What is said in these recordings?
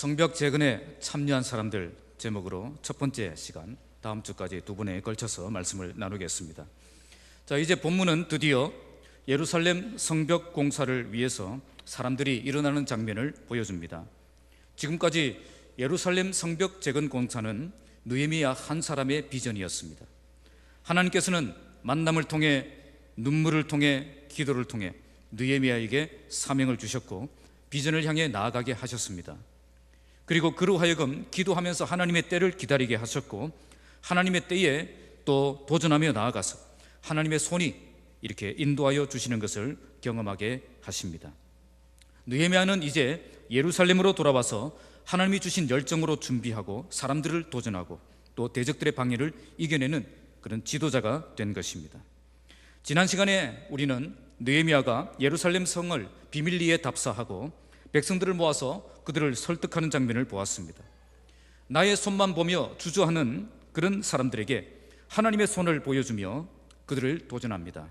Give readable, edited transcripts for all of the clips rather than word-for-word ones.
성벽 재건에 참여한 사람들 제목으로 첫 번째 시간, 다음 주까지 두 번에 걸쳐서 말씀을 나누겠습니다. 자, 이제 본문은 드디어 예루살렘 성벽 공사를 위해서 사람들이 일어나는 장면을 보여줍니다. 지금까지 예루살렘 성벽 재건 공사는 느헤미야 한 사람의 비전이었습니다. 하나님께서는 만남을 통해, 눈물을 통해, 기도를 통해 느헤미야에게 사명을 주셨고 비전을 향해 나아가게 하셨습니다. 그리고 그로 하여금 기도하면서 하나님의 때를 기다리게 하셨고, 하나님의 때에 또 도전하며 나아가서 하나님의 손이 이렇게 인도하여 주시는 것을 경험하게 하십니다. 느헤미야는 이제 예루살렘으로 돌아와서 하나님이 주신 열정으로 준비하고 사람들을 도전하고 또 대적들의 방해를 이겨내는 그런 지도자가 된 것입니다. 지난 시간에 우리는 느헤미야가 예루살렘 성을 비밀리에 답사하고 백성들을 모아서 그들을 설득하는 장면을 보았습니다. 나의 손만 보며 주저하는 그런 사람들에게 하나님의 손을 보여주며 그들을 도전합니다.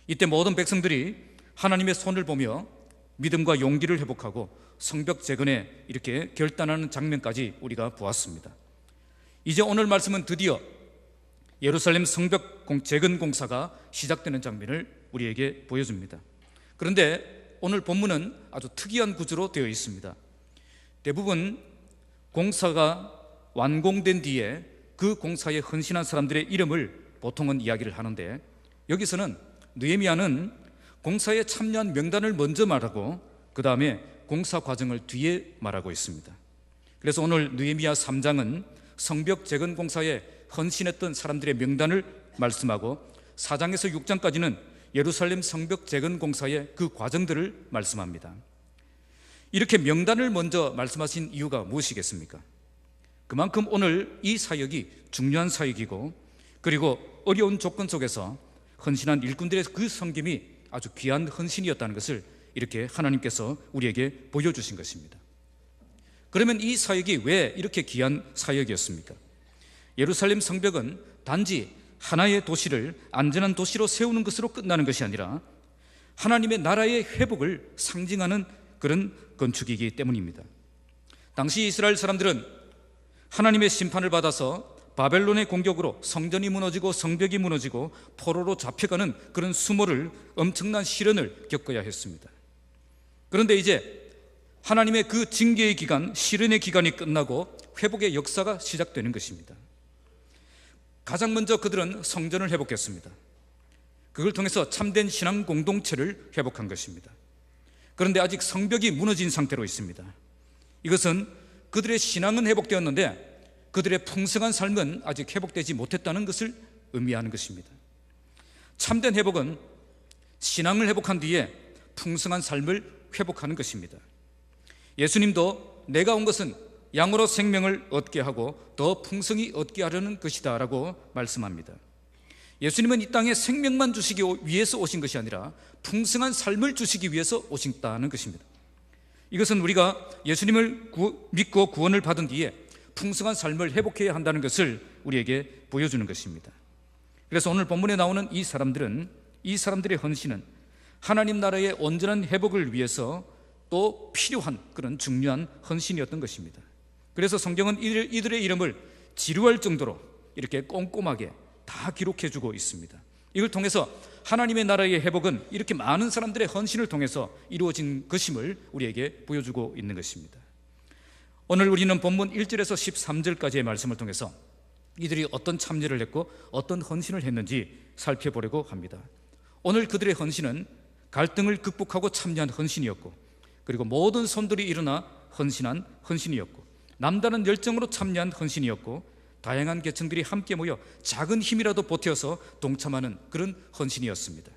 이때 모든 백성들이 하나님의 손을 보며 믿음과 용기를 회복하고 성벽 재건에 이렇게 결단하는 장면까지 우리가 보았습니다. 이제 오늘 말씀은 드디어 예루살렘 성벽 재건 공사가 시작되는 장면을 우리에게 보여줍니다. 그런데 오늘 본문은 아주 특이한 구조로 되어 있습니다. 대부분 공사가 완공된 뒤에 그 공사에 헌신한 사람들의 이름을 보통은 이야기를 하는데, 여기서는 느헤미야는 공사에 참여한 명단을 먼저 말하고 그 다음에 공사 과정을 뒤에 말하고 있습니다. 그래서 오늘 느헤미야 3장은 성벽 재건 공사에 헌신했던 사람들의 명단을 말씀하고 4장에서 6장까지는 예루살렘 성벽 재건 공사의 그 과정들을 말씀합니다. 이렇게 명단을 먼저 말씀하신 이유가 무엇이겠습니까? 그만큼 오늘 이 사역이 중요한 사역이고, 그리고 어려운 조건 속에서 헌신한 일꾼들의 그 섬김이 아주 귀한 헌신이었다는 것을 이렇게 하나님께서 우리에게 보여주신 것입니다. 그러면 이 사역이 왜 이렇게 귀한 사역이었습니까? 예루살렘 성벽은 단지 하나의 도시를 안전한 도시로 세우는 것으로 끝나는 것이 아니라 하나님의 나라의 회복을 상징하는 그런 건축이기 때문입니다. 당시 이스라엘 사람들은 하나님의 심판을 받아서 바벨론의 공격으로 성전이 무너지고 성벽이 무너지고 포로로 잡혀가는 그런 수모를, 엄청난 시련을 겪어야 했습니다. 그런데 이제 하나님의 그 징계의 기간, 시련의 기간이 끝나고 회복의 역사가 시작되는 것입니다. 가장 먼저 그들은 성전을 회복했습니다. 그걸 통해서 참된 신앙 공동체를 회복한 것입니다. 그런데 아직 성벽이 무너진 상태로 있습니다. 이것은 그들의 신앙은 회복되었는데 그들의 풍성한 삶은 아직 회복되지 못했다는 것을 의미하는 것입니다. 참된 회복은 신앙을 회복한 뒤에 풍성한 삶을 회복하는 것입니다. 예수님도 내가 온 것은 양으로 생명을 얻게 하고 더 풍성히 얻게 하려는 것이다 라고 말씀합니다. 예수님은 이 땅에 생명만 주시기 위해서 오신 것이 아니라 풍성한 삶을 주시기 위해서 오신다는 것입니다. 이것은 우리가 예수님을 믿고 구원을 받은 뒤에 풍성한 삶을 회복해야 한다는 것을 우리에게 보여주는 것입니다. 그래서 오늘 본문에 나오는 이 사람들의 헌신은 하나님 나라의 온전한 회복을 위해서 또 필요한 그런 중요한 헌신이었던 것입니다. 그래서 성경은 이들의 이름을 지루할 정도로 이렇게 꼼꼼하게 다 기록해주고 있습니다. 이걸 통해서 하나님의 나라의 회복은 이렇게 많은 사람들의 헌신을 통해서 이루어진 것임을 우리에게 보여주고 있는 것입니다. 오늘 우리는 본문 1절에서 13절까지의 말씀을 통해서 이들이 어떤 참여를 했고 어떤 헌신을 했는지 살펴보려고 합니다. 오늘 그들의 헌신은 갈등을 극복하고 참여한 헌신이었고, 그리고 모든 손들이 일어나 헌신한 헌신이었고, 남다른 열정으로 참여한 헌신이었고, 다양한 계층들이 함께 모여 작은 힘이라도 보태어서 동참하는 그런 헌신이었습니다.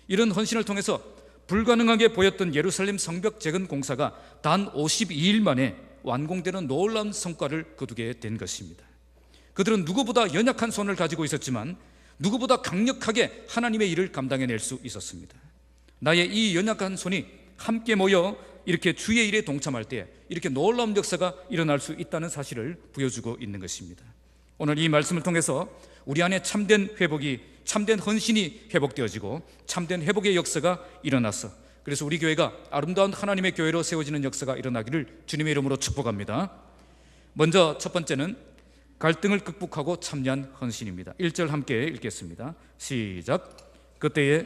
이런 헌신을 통해서 불가능하게 보였던 예루살렘 성벽 재건 공사가 단 52일 만에 완공되는 놀라운 성과를 거두게 된 것입니다. 그들은 누구보다 연약한 손을 가지고 있었지만 누구보다 강력하게 하나님의 일을 감당해낼 수 있었습니다. 나의 이 연약한 손이 함께 모여 이렇게 주의 일에 동참할 때 이렇게 놀라운 역사가 일어날 수 있다는 사실을 보여주고 있는 것입니다. 오늘 이 말씀을 통해서 우리 안에 참된 회복이, 참된 헌신이 회복되어지고 참된 회복의 역사가 일어나서 그래서 우리 교회가 아름다운 하나님의 교회로 세워지는 역사가 일어나기를 주님의 이름으로 축복합니다. 먼저 첫 번째는 갈등을 극복하고 참여한 헌신입니다. 1절 함께 읽겠습니다. 시작. 그때에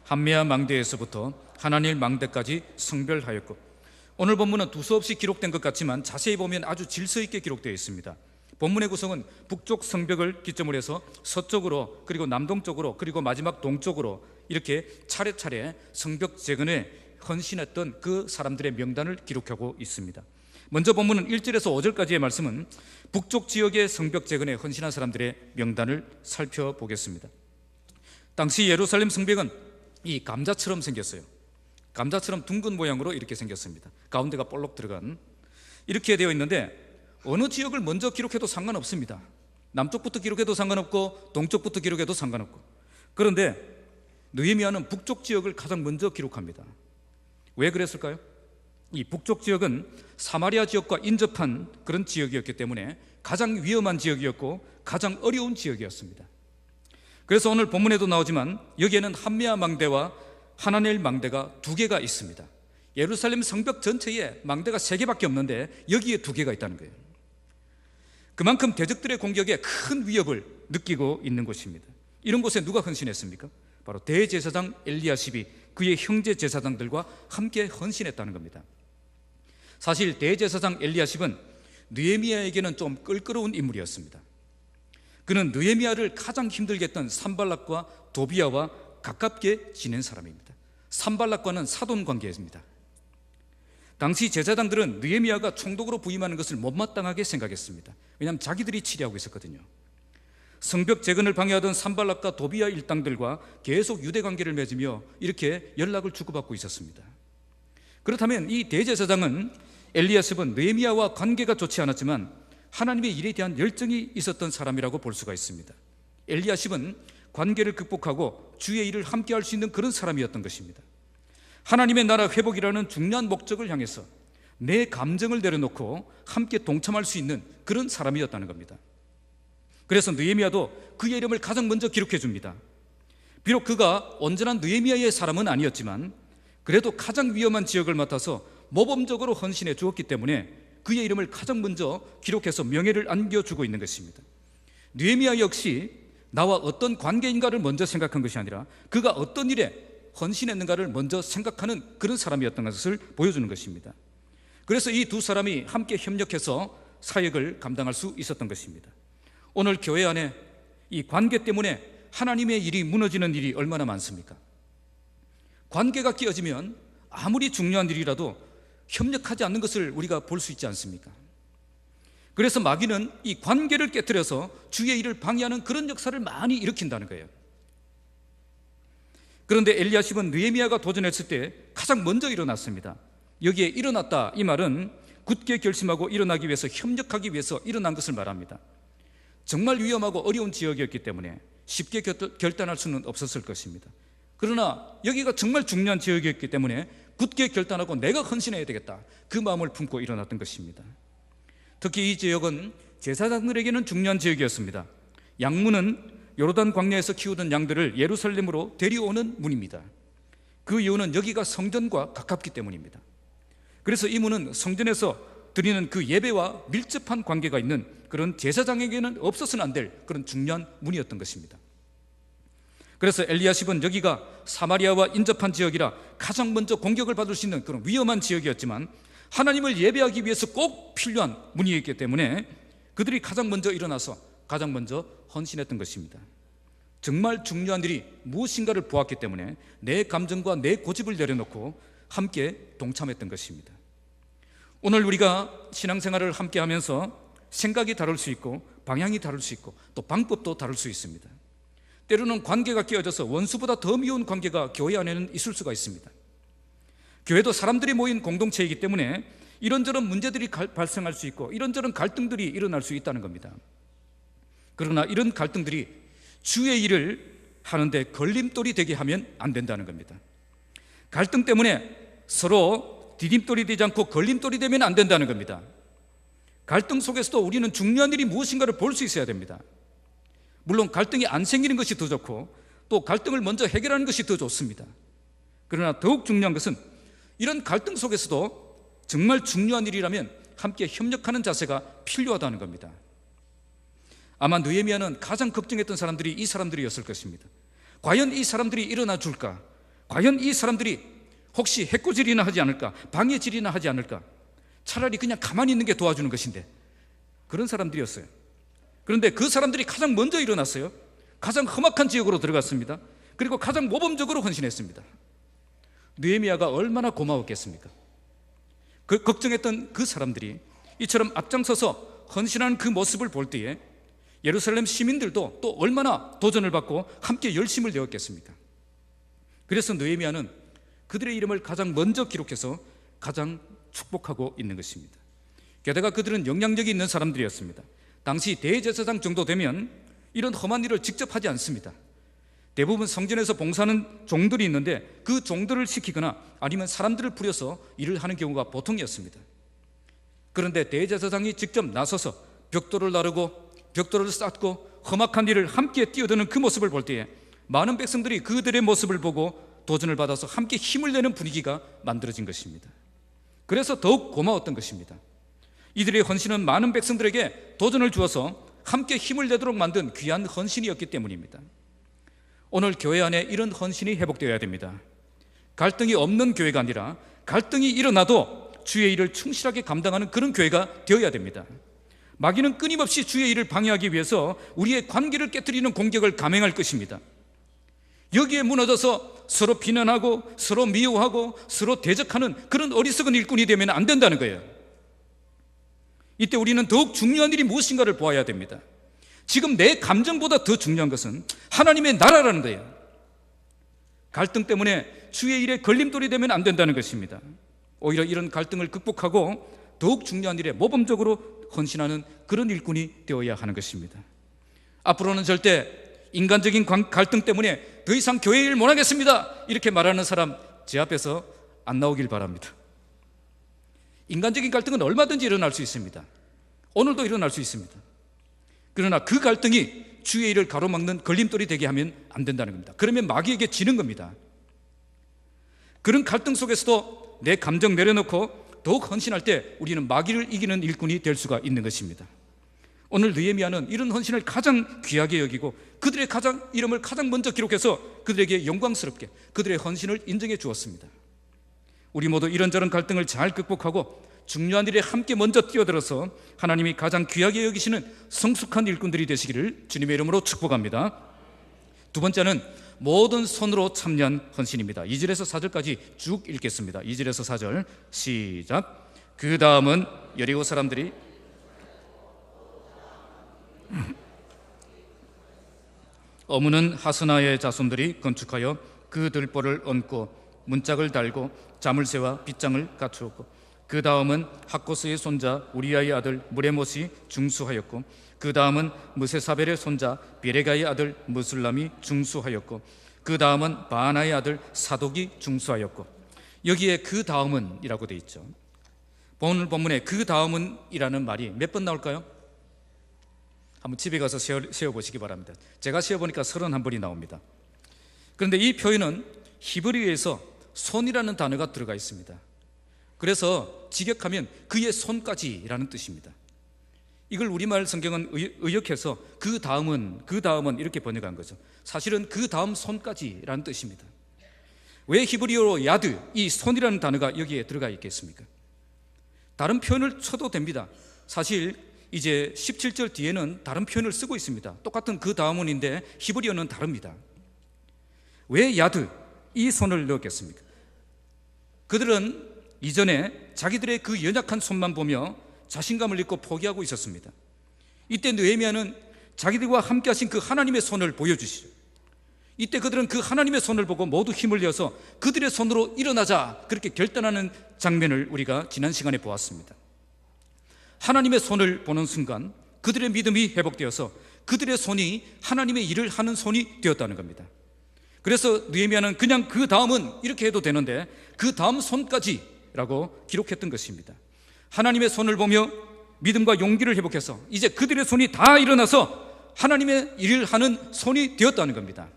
한메아 망대에서부터 하나닐 망대까지 성별하였고, 오늘 본문은 두서없이 기록된 것 같지만 자세히 보면 아주 질서 있게 기록되어 있습니다. 본문의 구성은 북쪽 성벽을 기점으로 해서 서쪽으로, 그리고 남동쪽으로, 그리고 마지막 동쪽으로 이렇게 차례차례 성벽 재건에 헌신했던 그 사람들의 명단을 기록하고 있습니다. 먼저 본문은 1절에서 5절까지의 말씀은 북쪽 지역의 성벽 재건에 헌신한 사람들의 명단을 살펴보겠습니다. 당시 예루살렘 성벽은 이 감자처럼 생겼어요. 감자처럼 둥근 모양으로 이렇게 생겼습니다. 가운데가 볼록 들어간, 이렇게 되어 있는데 어느 지역을 먼저 기록해도 상관없습니다. 남쪽부터 기록해도 상관없고 동쪽부터 기록해도 상관없고. 그런데 느헤미야는 북쪽 지역을 가장 먼저 기록합니다. 왜 그랬을까요? 이 북쪽 지역은 사마리아 지역과 인접한 그런 지역이었기 때문에 가장 위험한 지역이었고 가장 어려운 지역이었습니다. 그래서 오늘 본문에도 나오지만 여기에는 한메아 망대와 하나넬 망대가 두 개가 있습니다. 예루살렘 성벽 전체에 망대가 3개밖에 없는데 여기에 2개가 있다는 거예요. 그만큼 대적들의 공격에 큰 위협을 느끼고 있는 곳입니다. 이런 곳에 누가 헌신했습니까? 바로 대제사장 엘리야십이 그의 형제 제사장들과 함께 헌신했다는 겁니다. 사실 대제사장 엘리야십은 느헤미야에게는 좀 껄끄러운 인물이었습니다. 그는 느헤미야를 가장 힘들게 했던 산발락과 도비야와 가깝게 지낸 사람입니다. 산발락과는 사돈 관계입니다. 당시 제사장들은 느헤미야가 총독으로 부임하는 것을 못마땅하게 생각했습니다. 왜냐하면 자기들이 치리하고 있었거든요. 성벽 재건을 방해하던 산발락과 도비야 일당들과 계속 유대 관계를 맺으며 이렇게 연락을 주고받고 있었습니다. 그렇다면 이 대제사장은 엘리야십은 느헤미야와 관계가 좋지 않았지만 하나님의 일에 대한 열정이 있었던 사람이라고 볼 수가 있습니다. 엘리야십은 관계를 극복하고 주의 일을 함께 할 수 있는 그런 사람이었던 것입니다. 하나님의 나라 회복이라는 중요한 목적을 향해서 내 감정을 내려놓고 함께 동참할 수 있는 그런 사람이었다는 겁니다. 그래서 느헤미야도 그의 이름을 가장 먼저 기록해 줍니다. 비록 그가 온전한 느헤미야의 사람은 아니었지만 그래도 가장 위험한 지역을 맡아서 모범적으로 헌신해 주었기 때문에 그의 이름을 가장 먼저 기록해서 명예를 안겨주고 있는 것입니다. 느헤미야 역시 나와 어떤 관계인가를 먼저 생각한 것이 아니라 그가 어떤 일에 헌신했는가를 먼저 생각하는 그런 사람이었던 것을 보여주는 것입니다. 그래서 이 두 사람이 함께 협력해서 사역을 감당할 수 있었던 것입니다. 오늘 교회 안에 이 관계 때문에 하나님의 일이 무너지는 일이 얼마나 많습니까? 관계가 깨어지면 아무리 중요한 일이라도 협력하지 않는 것을 우리가 볼 수 있지 않습니까? 그래서 마귀는 이 관계를 깨뜨려서 주의 일을 방해하는 그런 역사를 많이 일으킨다는 거예요. 그런데 엘리야십은 느헤미야가 도전했을 때 가장 먼저 일어났습니다. 여기에 일어났다, 이 말은 굳게 결심하고 일어나기 위해서, 협력하기 위해서 일어난 것을 말합니다. 정말 위험하고 어려운 지역이었기 때문에 쉽게 결단할 수는 없었을 것입니다. 그러나 여기가 정말 중요한 지역이었기 때문에 굳게 결단하고 내가 헌신해야 되겠다, 그 마음을 품고 일어났던 것입니다. 특히 이 지역은 제사장들에게는 중요한 지역이었습니다. 양문은 요르단 광야에서 키우던 양들을 예루살렘으로 데려오는 문입니다. 그 이유는 여기가 성전과 가깝기 때문입니다. 그래서 이 문은 성전에서 드리는 그 예배와 밀접한 관계가 있는 그런 제사장에게는 없어서는 안 될 그런 중요한 문이었던 것입니다. 그래서 엘리야십은 여기가 사마리아와 인접한 지역이라 가장 먼저 공격을 받을 수 있는 그런 위험한 지역이었지만 하나님을 예배하기 위해서 꼭 필요한 문이었기 때문에 그들이 가장 먼저 일어나서 가장 먼저 헌신했던 것입니다. 정말 중요한 일이 무엇인가를 보았기 때문에 내 감정과 내 고집을 내려놓고 함께 동참했던 것입니다. 오늘 우리가 신앙생활을 함께 하면서 생각이 다를 수 있고 방향이 다를 수 있고 또 방법도 다를 수 있습니다. 때로는 관계가 깨어져서 원수보다 더 미운 관계가 교회 안에는 있을 수가 있습니다. 교회도 사람들이 모인 공동체이기 때문에 이런저런 문제들이 발생할 수 있고 이런저런 갈등들이 일어날 수 있다는 겁니다. 그러나 이런 갈등들이 주의 일을 하는데 걸림돌이 되게 하면 안 된다는 겁니다. 갈등 때문에 서로 디딤돌이 되지 않고 걸림돌이 되면 안 된다는 겁니다. 갈등 속에서도 우리는 중요한 일이 무엇인가를 볼 수 있어야 됩니다. 물론 갈등이 안 생기는 것이 더 좋고 또 갈등을 먼저 해결하는 것이 더 좋습니다. 그러나 더욱 중요한 것은 이런 갈등 속에서도 정말 중요한 일이라면 함께 협력하는 자세가 필요하다는 겁니다. 아마 느헤미야는 가장 걱정했던 사람들이 이 사람들이었을 것입니다. 과연 이 사람들이 일어나 줄까? 과연 이 사람들이 혹시 해코지이나 하지 않을까? 방해질이나 하지 않을까? 차라리 그냥 가만히 있는 게 도와주는 것인데, 그런 사람들이었어요. 그런데 그 사람들이 가장 먼저 일어났어요. 가장 험악한 지역으로 들어갔습니다. 그리고 가장 모범적으로 헌신했습니다. 느헤미야가 얼마나 고마웠겠습니까? 그 걱정했던 그 사람들이 이처럼 앞장서서 헌신하는 그 모습을 볼 때에 예루살렘 시민들도 또 얼마나 도전을 받고 함께 열심을 내었겠습니까? 그래서 느헤미야는 그들의 이름을 가장 먼저 기록해서 가장 축복하고 있는 것입니다. 게다가 그들은 영향력이 있는 사람들이었습니다. 당시 대제사장 정도 되면 이런 험한 일을 직접 하지 않습니다. 대부분 성전에서 봉사하는 종들이 있는데 그 종들을 시키거나 아니면 사람들을 부려서 일을 하는 경우가 보통이었습니다. 그런데 대제사장이 직접 나서서 벽돌을 나르고 벽돌을 쌓고 험악한 일을 함께 뛰어드는 그 모습을 볼 때에 많은 백성들이 그들의 모습을 보고 도전을 받아서 함께 힘을 내는 분위기가 만들어진 것입니다. 그래서 더욱 고마웠던 것입니다. 이들의 헌신은 많은 백성들에게 도전을 주어서 함께 힘을 내도록 만든 귀한 헌신이었기 때문입니다. 오늘 교회 안에 이런 헌신이 회복되어야 됩니다. 갈등이 없는 교회가 아니라 갈등이 일어나도 주의 일을 충실하게 감당하는 그런 교회가 되어야 됩니다. 마귀는 끊임없이 주의 일을 방해하기 위해서 우리의 관계를 깨뜨리는 공격을 감행할 것입니다. 여기에 무너져서 서로 비난하고 서로 미워하고 서로 대적하는 그런 어리석은 일꾼이 되면 안 된다는 거예요. 이때 우리는 더욱 중요한 일이 무엇인가를 보아야 됩니다. 지금 내 감정보다 더 중요한 것은 하나님의 나라라는 거예요. 갈등 때문에 주의 일에 걸림돌이 되면 안 된다는 것입니다. 오히려 이런 갈등을 극복하고 더욱 중요한 일에 모범적으로 헌신하는 그런 일꾼이 되어야 하는 것입니다. 앞으로는 절대 인간적인 갈등 때문에 더 이상 교회 일 못하겠습니다 이렇게 말하는 사람 제 앞에서 안 나오길 바랍니다. 인간적인 갈등은 얼마든지 일어날 수 있습니다. 오늘도 일어날 수 있습니다. 그러나 그 갈등이 주의 일을 가로막는 걸림돌이 되게 하면 안 된다는 겁니다. 그러면 마귀에게 지는 겁니다. 그런 갈등 속에서도 내 감정 내려놓고 더욱 헌신할 때 우리는 마귀를 이기는 일꾼이 될 수가 있는 것입니다. 오늘 느헤미야는 이런 헌신을 가장 귀하게 여기고 그들의 이름을 가장 먼저 기록해서 그들에게 영광스럽게 그들의 헌신을 인정해 주었습니다. 우리 모두 이런저런 갈등을 잘 극복하고 중요한 일에 함께 먼저 뛰어들어서 하나님이 가장 귀하게 여기시는 성숙한 일꾼들이 되시기를 주님의 이름으로 축복합니다. 두 번째는 모든 손으로 참여한 헌신입니다. 2절에서 4절까지 쭉 읽겠습니다. 2절에서 4절 시작. 그 다음은 여리고 사람들이 어무는 하스나의 자손들이 건축하여 그 들보를 얹고 문짝을 달고 자물쇠와 빗장을 갖추었고 그 다음은 학고스의 손자 우리아의 아들 무레못이 중수하였고 그 다음은 무세사벨의 손자 비레가의 아들 무술람이 중수하였고 그 다음은 바나의 아들 사독이 중수하였고 여기에 그 다음은 이라고 되어 있죠. 오늘 본문에 그 다음은 이라는 말이 몇 번 나올까요? 한번 집에 가서 세어보시기 바랍니다. 제가 세어보니까 31번이 나옵니다. 그런데 이 표현은 히브리어에서 손이라는 단어가 들어가 있습니다. 그래서 직역하면 그의 손까지라는 뜻입니다. 이걸 우리말 성경은 의역해서 그 다음은 이렇게 번역한 거죠. 사실은 그 다음 손까지라는 뜻입니다. 왜 히브리어로 야드, 이 손이라는 단어가 여기에 들어가 있겠습니까? 다른 표현을 쳐도 됩니다. 사실 이제 17절 뒤에는 다른 표현을 쓰고 있습니다. 똑같은 그 다음은인데 히브리어는 다릅니다. 왜 야드, 이 손을 넣었겠습니까? 그들은 이전에 자기들의 그 연약한 손만 보며 자신감을 잃고 포기하고 있었습니다. 이때 느헤미야는 자기들과 함께 하신 그 하나님의 손을 보여주시죠. 이때 그들은 그 하나님의 손을 보고 모두 힘을 내어서 그들의 손으로 일어나자 그렇게 결단하는 장면을 우리가 지난 시간에 보았습니다. 하나님의 손을 보는 순간 그들의 믿음이 회복되어서 그들의 손이 하나님의 일을 하는 손이 되었다는 겁니다. 그래서 느헤미야는 그냥 그 다음은 이렇게 해도 되는데 그 다음 손까지라고 기록했던 것입니다. 하나님의 손을 보며 믿음과 용기를 회복해서 이제 그들의 손이 다 일어나서 하나님의 일을 하는 손이 되었다는 겁니다.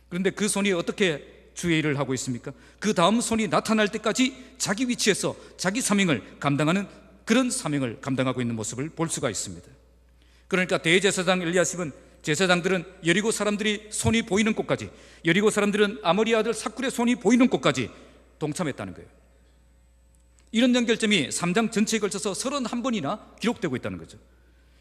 그런데 그 손이 어떻게 주의 일을 하고 있습니까? 그 다음 손이 나타날 때까지 자기 위치에서 자기 사명을 감당하는, 그런 사명을 감당하고 있는 모습을 볼 수가 있습니다. 그러니까 대제사장 엘리야십은 제사장들은 여리고 사람들이 손이 보이는 곳까지, 여리고 사람들은 아모리 아들 삭굴의 손이 보이는 곳까지 동참했다는 거예요. 이런 연결점이 3장 전체에 걸쳐서 31번이나 기록되고 있다는 거죠.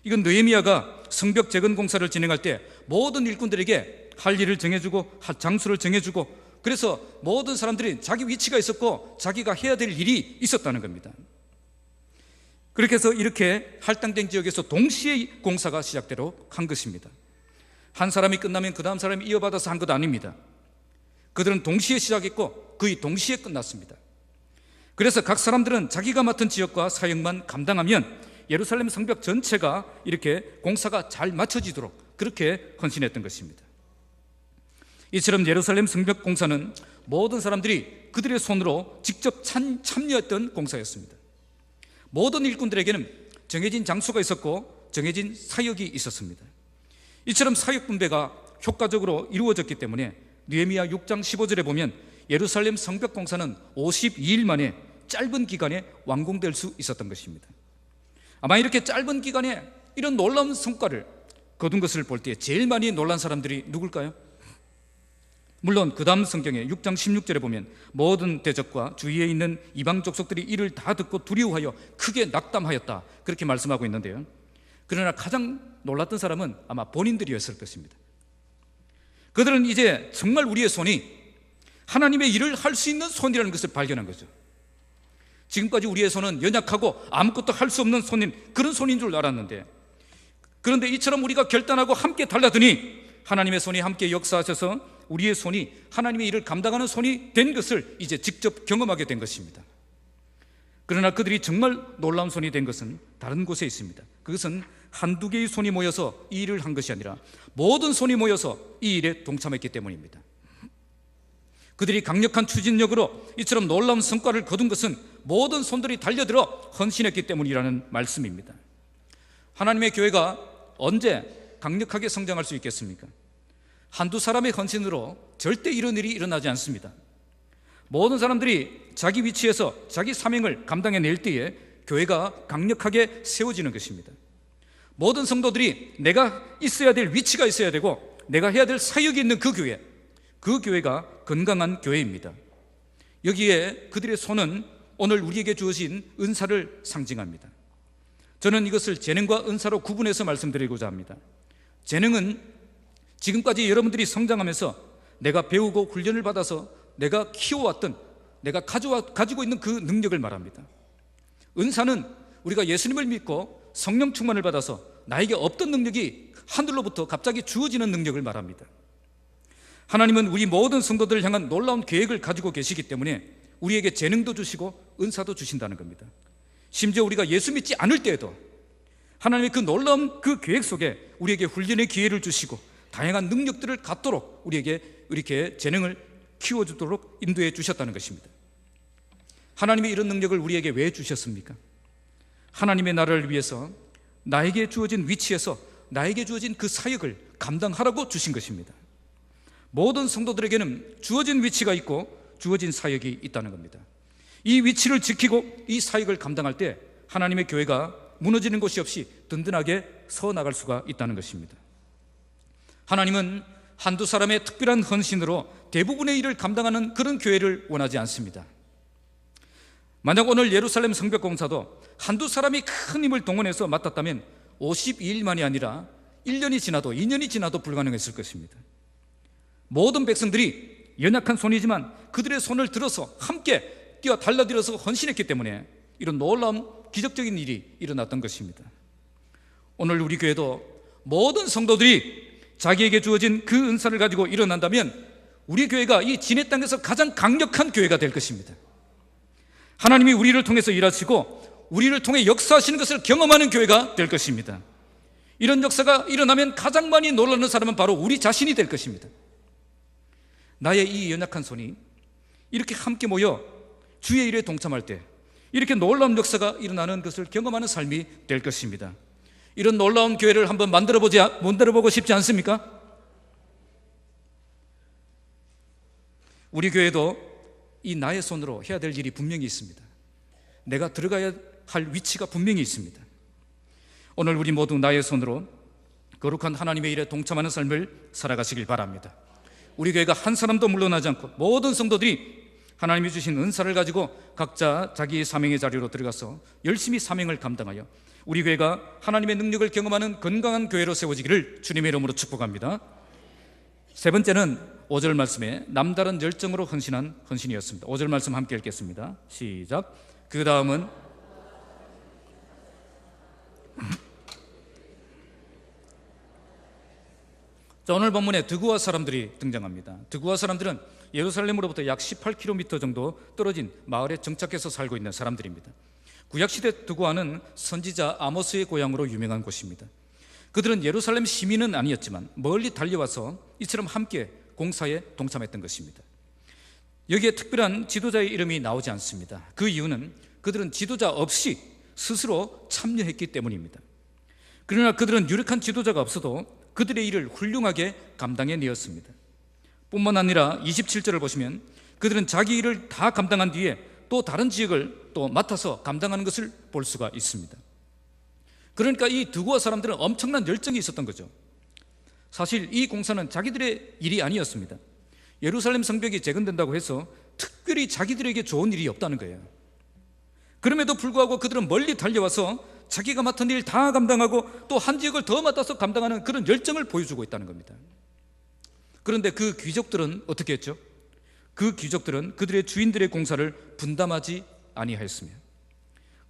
이건 느헤미야가 성벽 재건 공사를 진행할 때 모든 일꾼들에게 할 일을 정해주고 할 장소를 정해주고, 그래서 모든 사람들이 자기 위치가 있었고 자기가 해야 될 일이 있었다는 겁니다. 그렇게 해서 이렇게 할당된 지역에서 동시에 공사가 시작되도록 한 것입니다. 한 사람이 끝나면 그 다음 사람이 이어받아서 한 것 아닙니다. 그들은 동시에 시작했고 거의 동시에 끝났습니다. 그래서 각 사람들은 자기가 맡은 지역과 사역만 감당하면 예루살렘 성벽 전체가 이렇게 공사가 잘 맞춰지도록 그렇게 헌신했던 것입니다. 이처럼 예루살렘 성벽 공사는 모든 사람들이 그들의 손으로 직접 참여했던 공사였습니다. 모든 일꾼들에게는 정해진 장소가 있었고 정해진 사역이 있었습니다. 이처럼 사역 분배가 효과적으로 이루어졌기 때문에 느헤미야 6장 15절에 보면 예루살렘 성벽 공사는 52일 만에 짧은 기간에 완공될 수 있었던 것입니다. 아마 이렇게 짧은 기간에 이런 놀라운 성과를 거둔 것을 볼 때 제일 많이 놀란 사람들이 누굴까요? 물론 그 다음 성경에 6장 16절에 보면 모든 대적과 주위에 있는 이방 족속들이 이를 다 듣고 두려워하여 크게 낙담하였다, 그렇게 말씀하고 있는데요. 그러나 가장 놀랐던 사람은 아마 본인들이었을 것입니다. 그들은 이제 정말 우리의 손이 하나님의 일을 할 수 있는 손이라는 것을 발견한 거죠. 지금까지 우리의 손은 연약하고 아무것도 할 수 없는 손인, 그런 손인 줄 알았는데, 그런데 이처럼 우리가 결단하고 함께 달라드니 하나님의 손이 함께 역사하셔서 우리의 손이 하나님의 일을 감당하는 손이 된 것을 이제 직접 경험하게 된 것입니다. 그러나 그들이 정말 놀라운 손이 된 것은 다른 곳에 있습니다. 그것은 한두 개의 손이 모여서 이 일을 한 것이 아니라 모든 손이 모여서 이 일에 동참했기 때문입니다. 그들이 강력한 추진력으로 이처럼 놀라운 성과를 거둔 것은 모든 손들이 달려들어 헌신했기 때문이라는 말씀입니다. 하나님의 교회가 언제 강력하게 성장할 수 있겠습니까? 한두 사람의 헌신으로 절대 이런 일이 일어나지 않습니다. 모든 사람들이 자기 위치에서 자기 사명을 감당해낼 때에 교회가 강력하게 세워지는 것입니다. 모든 성도들이 내가 있어야 될 위치가 있어야 되고 내가 해야 될 사역이 있는 그 교회, 그 교회가 건강한 교회입니다. 여기에 그들의 손은 오늘 우리에게 주어진 은사를 상징합니다. 저는 이것을 재능과 은사로 구분해서 말씀드리고자 합니다. 재능은 지금까지 여러분들이 성장하면서 내가 배우고 훈련을 받아서 내가 키워왔던, 내가 가지고 있는 그 능력을 말합니다. 은사는 우리가 예수님을 믿고 성령 충만을 받아서 나에게 없던 능력이 하늘로부터 갑자기 주어지는 능력을 말합니다. 하나님은 우리 모든 성도들을 향한 놀라운 계획을 가지고 계시기 때문에 우리에게 재능도 주시고 은사도 주신다는 겁니다. 심지어 우리가 예수 믿지 않을 때에도 하나님의 그 놀라운 그 계획 속에 우리에게 훈련의 기회를 주시고 다양한 능력들을 갖도록 우리에게 이렇게 재능을 키워주도록 인도해 주셨다는 것입니다. 하나님이 이런 능력을 우리에게 왜 주셨습니까? 하나님의 나라를 위해서 나에게 주어진 위치에서 나에게 주어진 그 사역을 감당하라고 주신 것입니다. 모든 성도들에게는 주어진 위치가 있고 주어진 사역이 있다는 겁니다. 이 위치를 지키고 이 사역을 감당할 때 하나님의 교회가 무너지는 곳이 없이 든든하게 서 나갈 수가 있다는 것입니다. 하나님은 한두 사람의 특별한 헌신으로 대부분의 일을 감당하는 그런 교회를 원하지 않습니다. 만약 오늘 예루살렘 성벽 공사도 한두 사람이 큰 힘을 동원해서 맡았다면 52일 만이 아니라 1년이 지나도 2년이 지나도 불가능했을 것입니다. 모든 백성들이 연약한 손이지만 그들의 손을 들어서 함께 뛰어 달라들어서 헌신했기 때문에 이런 놀라운 기적적인 일이 일어났던 것입니다. 오늘 우리 교회도 모든 성도들이 자기에게 주어진 그 은사를 가지고 일어난다면 우리 교회가 이 진해 땅에서 가장 강력한 교회가 될 것입니다. 하나님이 우리를 통해서 일하시고 우리를 통해 역사하시는 것을 경험하는 교회가 될 것입니다. 이런 역사가 일어나면 가장 많이 놀라는 사람은 바로 우리 자신이 될 것입니다. 나의 이 연약한 손이 이렇게 함께 모여 주의 일에 동참할 때 이렇게 놀라운 역사가 일어나는 것을 경험하는 삶이 될 것입니다. 이런 놀라운 교회를 한번 만들어보고 싶지 않습니까? 우리 교회도 이 나의 손으로 해야 될 일이 분명히 있습니다. 내가 들어가야 할 위치가 분명히 있습니다. 오늘 우리 모두 나의 손으로 거룩한 하나님의 일에 동참하는 삶을 살아가시길 바랍니다. 우리 교회가 한 사람도 물러나지 않고 모든 성도들이 하나님이 주신 은사를 가지고 각자 자기의 사명의 자리로 들어가서 열심히 사명을 감당하여 우리 교회가 하나님의 능력을 경험하는 건강한 교회로 세워지기를 주님의 이름으로 축복합니다. 세 번째는 5절 말씀에 남다른 열정으로 헌신한 헌신이었습니다. 5절 말씀 함께 읽겠습니다. 시작. 그 다음은 자, 오늘 본문에 드고아 사람들이 등장합니다. 드고아 사람들은 예루살렘으로부터 약 18km 정도 떨어진 마을에 정착해서 살고 있는 사람들입니다. 구약시대 드고아는 선지자 아모스의 고향으로 유명한 곳입니다. 그들은 예루살렘 시민은 아니었지만 멀리 달려와서 이처럼 함께 공사에 동참했던 것입니다. 여기에 특별한 지도자의 이름이 나오지 않습니다. 그 이유는 그들은 지도자 없이 스스로 참여했기 때문입니다. 그러나 그들은 유력한 지도자가 없어도 그들의 일을 훌륭하게 감당해내었습니다. 뿐만 아니라 27절을 보시면 그들은 자기 일을 다 감당한 뒤에 또 다른 지역을 또 맡아서 감당하는 것을 볼 수가 있습니다. 그러니까 이 드고아 사람들은 엄청난 열정이 있었던 거죠. 사실 이 공사는 자기들의 일이 아니었습니다. 예루살렘 성벽이 재건된다고 해서 특별히 자기들에게 좋은 일이 없다는 거예요. 그럼에도 불구하고 그들은 멀리 달려와서 자기가 맡은 일 다 감당하고 또 한 지역을 더 맡아서 감당하는 그런 열정을 보여주고 있다는 겁니다. 그런데 그 귀족들은 어떻게 했죠? 그 귀족들은 그들의 주인들의 공사를 분담하지 아니하였으며,